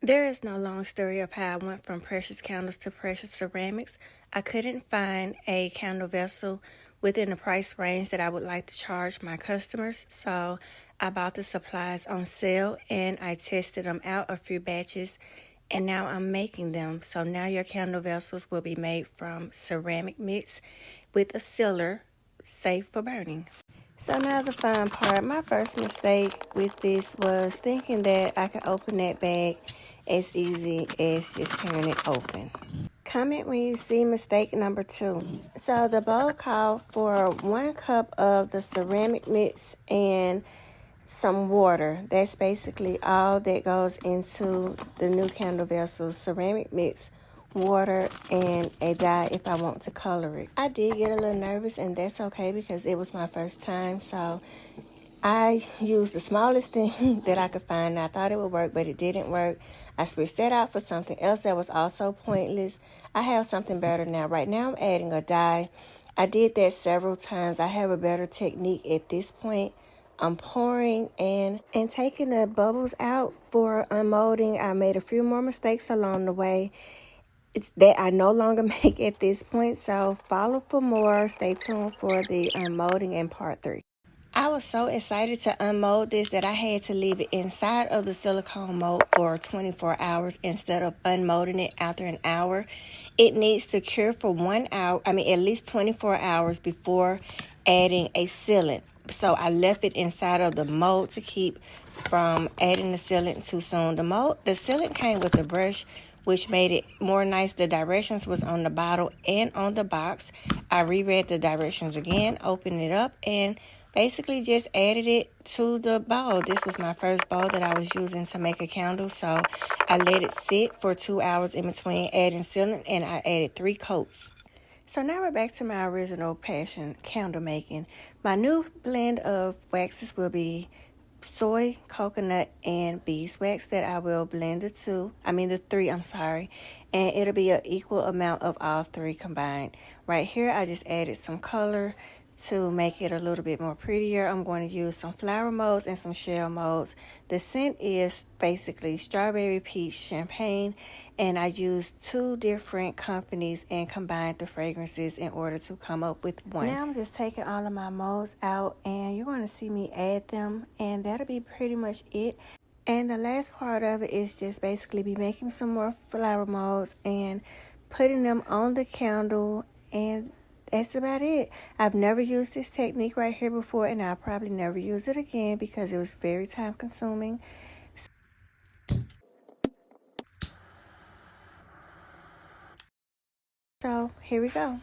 There is no long story of how I went from precious candles to precious ceramics. I couldn't find a candle vessel within the price range that I would like to charge my customers, so I bought the supplies on sale and I tested them out a few batches, and now I'm making them. So now your candle vessels will be made from ceramic mix with a sealer, safe for burning. So now the fun part. My first mistake with this was thinking that I could open that bag as easy as just tearing it open. Comment when you see mistake number 2. So the bowl called for 1 cup of the ceramic mix and some water. That's basically all that goes into the new candle vessels. Ceramic mix, water, and a dye if I want to color it. I did get a little nervous, and that's okay because it was my first time, so I used the smallest thing that I could find. I thought it would work, but it didn't work. I switched that out for something else that was also pointless. I have something better now. Right now I'm adding a dye. I did that several times. I have a better technique at this point. I'm pouring and taking the bubbles out for unmolding. I made a few more mistakes along the way. It's that I no longer make at this point, so follow for more. Stay tuned for the unmolding in part 3. I was so excited to unmold this that I had to leave it inside of the silicone mold for 24 hours instead of unmolding it after an hour. It needs to cure for 1 hour, at least 24 hours before adding a sealant. So I left it inside of the mold to keep from adding the sealant too soon. The sealant came with a brush, which made it more nice. The directions was on the bottle and on the box. I reread the directions again, opened it up, and basically just added it to the bowl. This was my first bowl that I was using to make a candle, so I let it sit for 2 hours in between adding sealant, and I added 3 coats. So now we're back to my original passion, candle making. My new blend of waxes will be soy, coconut, and beeswax that I will blend the 3, and it'll be an equal amount of all 3 combined. Right here, I just added some color to make it a little bit more prettier. I'm going to use some flower molds and some shell molds. The scent is basically strawberry, peach, champagne, and I used 2 different companies and combined the fragrances in order to come up with one. Now I'm just taking all of my molds out, and you're going to see me add them, and that'll be pretty much it. And the last part of it is just basically be making some more flower molds and putting them on the candle, and that's about it. I've never used this technique right here before, and I'll probably never use it again because it was very time consuming. So here we go.